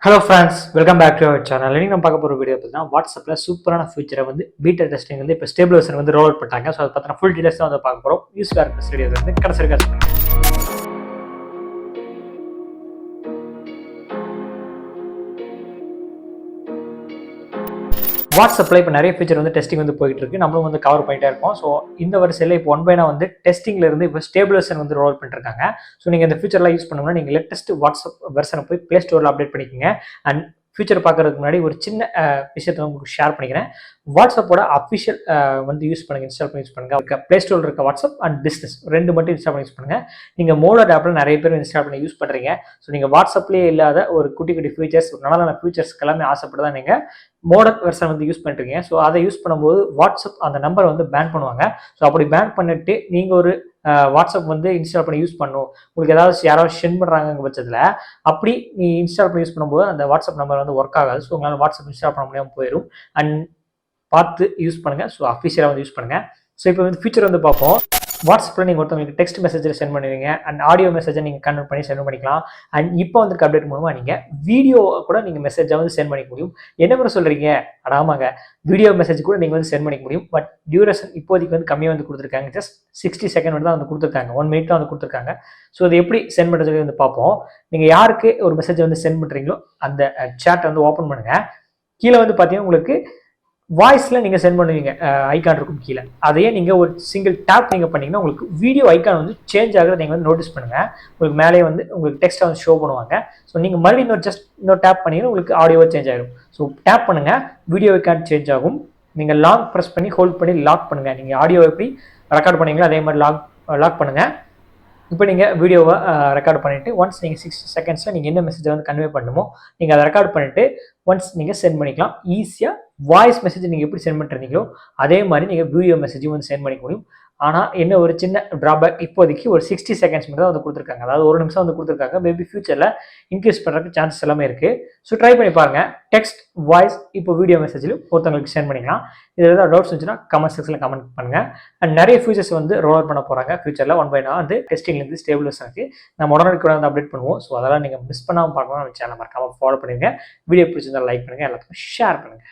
Hello friends, welcome back to our channel. நீங்கள் நம்ம பார்க்க போகிற வீடியோ பார்த்தீங்கன்னா வாட்ஸ்அப்பில் சூப்பரான ஃபியூச்சரை வந்து பீட்டா டெஸ்டிங் வந்து இப்போ ஸ்டேபிள் வெர்ஷன் வந்து ரோல் அவுட் பண்ணிட்டாங்க. ஸோ அதை பார்த்தீங்கன்னா ஃபுல் டீடைல்ஸ் தான் வந்து பார்க்க போகிறோம். யூஸ்ஃபுல்லாக இருக்கிற ஸ்டடியை வந்து கடைசி பண்ணுங்க. வாட்ஸ்அப்பில் இப்போ நிறைய ஃபீச்சர் வந்து டெஸ்டிங் வந்து போயிட்டு இருக்கு. நம்மளும் வந்து கவர் பண்ணிட்டே இருக்கோம். ஸோ இந்த வருஷத்தில் இப்போ 1 by 1 வந்து டெஸ்டிங்ல இருந்து இப்போ ஸ்டேபிள் வெர்ஷன் வந்து ரோல் பண்ணிருக்காங்க. ஸோ நீங்கள் இந்த ஃபீச்சர்லாம் யூஸ் பண்ணணும்னா நீங்கள் லேட்டஸ்ட் வாட்ஸ்அப் வெர்ஷனை போய் ப்ளே ஸ்டோரில் அப்டேட் பண்ணிக்கோங்க. அண்ட் ஃபியூச்சர் பார்க்கறதுக்கு முன்னாடி ஒரு சின்ன விஷயத்தை உங்களுக்கு ஷேர் பண்ணிக்கிறேன். வாட்ஸ்அப்போட அஃபிஷியல் வந்து யூஸ் பண்ணுங்க, இன்ஸ்டால் பண்ணி யூஸ் பண்ணுங்க. ப்ளே ஸ்டோரில் இருக்க வாட்ஸ்அப் அண்ட் பிஸ்னஸ் ரெண்டு மட்டும் இன்ஸ்டால் பண்ணி யூஸ் பண்ணுங்க. நீங்கள் மோடட் ஆப்பில் நிறைய பேர் இன்ஸ்டால் பண்ணி யூஸ் பண்ணுறீங்க. ஸோ நீங்கள் வாட்ஸ்அப்லேயே இல்லாத ஒரு குட்டி குட்டி ஃபீச்சர்ஸ், நல்ல நல்ல ஃபீச்சர்ஸ்க்கு எல்லாமே ஆசைப்பட்டு தான் நீங்கள் மோடட் வெர்ஷன் வந்து யூஸ் பண்ணுறீங்க. ஸோ அதை யூஸ் பண்ணும்போது வாட்ஸ்அப் அந்த நம்பரை வந்து பேன் பண்ணுவாங்க. ஸோ அப்படி பேன் பண்ணிட்டு நீங்கள் ஒரு வாட்ஸ்அப் வந்து இன்ஸ்டால் பண்ணி யூஸ் பண்ணும், உங்களுக்கு ஏதாவது யாராவது சென்ட் பண்ணுறாங்க பட்சத்தில் அப்படி நீ இன்ஸ்டால் பண்ணி யூஸ் பண்ணும்போது அந்த வாட்ஸ்அப் நம்பர் வந்து ஒர்க் ஆகாது. ஸோ உங்களால் வாட்ஸ்அப் இன்ஸ்டால் பண்ண முடியாமல் போயிடும். அண்ட் பார்த்து யூஸ் பண்ணுங்கள். ஸோ அஃபிஷியலாக வந்து யூஸ் பண்ணுங்கள். ஸோ இப்போ வந்து ஃபியூச்சர் வந்து பார்ப்போம். வாட்ஸ்அப்பில் நீங்கள் ஒருத்தவங்களுக்கு டெக்ஸ்ட் மெசேஜில் சென்ட் பண்ணுவீங்க அண்ட் ஆடியோ மெசேஜை நீங்கள் கன்வெர்ட் பண்ணி சென்ட் பண்ணிக்கலாம். அண்ட் இப்போ வந்து அப்டேட் மூலமாக நீங்கள் வீடியோ கூட நீங்கள் மெசேஜை வந்து சென்ட் பண்ணிக்க முடியும். என்ன மாதிரி சொல்கிறீங்க? ஆமாங்க, வீடியோ மெசேஜ் கூட நீங்கள் வந்து சென்ட் பண்ணிக்க முடியும். பட் டியூரேஷன் இப்போதைக்கு வந்து கம்மியாக வந்து கொடுத்துருக்காங்க. ஜஸ்ட் 60 செகண்ட் தான் வந்து கொடுத்துருக்காங்க, 1 minute தான் வந்து கொடுத்துருக்காங்க. ஸோ அது எப்படி சென்ட் பண்ணுறது வந்து பார்ப்போம். நீங்கள் யாருக்கு ஒரு மெசேஜை வந்து சென்ட் பண்ணுறீங்களோ அந்த சேட்டை வந்து ஓப்பன் பண்ணுங்கள். கீழே வந்து பார்த்தீங்கன்னா உங்களுக்கு வாய்ஸில் நீங்கள் சென்ட் பண்ணுவீங்க, ஐக்கான் இருக்கும் கீழே. அதையே நீங்கள் ஒரு சிங்கிள் டேப் நீங்கள் பண்ணிங்கன்னா உங்களுக்கு வீடியோ ஐக்கான் வந்து சேஞ்ச் ஆகிறத நீங்கள் வந்து நோட்டீஸ் பண்ணுங்கள். உங்களுக்கு மேலே வந்து உங்களுக்கு டெக்ஸ்ட்டை வந்து ஷோ பண்ணுவாங்க. ஸோ நீங்கள் மறுபடியும் இன்னொரு டேப் பண்ணிங்கன்னா உங்களுக்கு ஆடியோவாக சேஞ்ச் ஆகிடும். ஸோ டேப் பண்ணுங்கள், வீடியோ ஐக்கான் சேஞ்ச் ஆகும். நீங்கள் லாக் ப்ரெஸ் பண்ணி ஹோல்ட் பண்ணி லாக் பண்ணுங்கள். நீங்கள் ஆடியோ எப்படி ரெக்கார்ட் பண்ணீங்களோ அதே மாதிரி லாக் பண்ணுங்கள். இப்போ நீங்கள் வீடியோவை ரெக்கார்ட் பண்ணிவிட்டு ஒன்ஸ் நீங்கள் 60 செகண்ட்ஸில் நீங்கள் என்ன மெசேஜை வந்து கன்வே பண்ணணுமோ நீங்கள் அதை ரெக்கார்ட் பண்ணிவிட்டு ஒன்ஸ் நீங்கள் சென்ட் பண்ணிக்கலாம். ஈஸியாக வாய்ஸ் மெசேஜ் நீங்கள் எப்படி சென்ட் பண்ணிருந்தீங்களோ அதே மாதிரி நீங்கள் வீடியோ மெசேஜும் வந்து சென்ட் பண்ணிக்க முடியும். ஆனால் என்ன ஒரு சின்ன ட்ராபேக், இப்போதைக்கு ஒரு 60 செகண்ட்ஸ் மட்டும் தான் வந்து கொடுத்துருக்காங்க. அதாவது ஒரு நிமிஷம் வந்து கொடுத்துருக்காங்க. மேபி ஃபியூச்சரில் இன்க்ரீஸ் பண்ணுறதுக்கு சான்சஸ் எல்லாமே இருக்குது. ஸோ ட்ரை பண்ணி பாருங்கள். டெக்ஸ்ட், வாய்ஸ், இப்போ வீடியோ மெசேஜிலும் ஒருத்தவங்களுக்கு சென்ட் பண்ணிக்கலாம். இதில் ஏதாவது டவுட்ஸ் இருந்துச்சுன்னா கமெண்ட் செக்ஷனில் கமெண்ட் பண்ணுங்கள். அண்ட் நிறைய ஃபியூச்சர்ஸ் வந்து ரோல் அவுட் பண்ண போகிறாங்க ஃபியூச்சரில் 1 by 1 வந்து டெஸ்டிங்லேருந்து ஸ்டேபிள் வெர்ஷனுக்கு நம்ம உடனடிக்கு வந்து அப்டேட் பண்ணுவோம். ஸோ அதெல்லாம் நீங்கள் மிஸ் பண்ணாமல் பார்க்கணும். நம்ம சேனல் மறக்காமல் ஃபாலோ பண்ணுங்கள். வீடியோ பிடிச்சிருந்தால் லைக் பண்ணுங்கள், எல்லாத்துக்கும் ஷேர் பண்ணுங்கள்.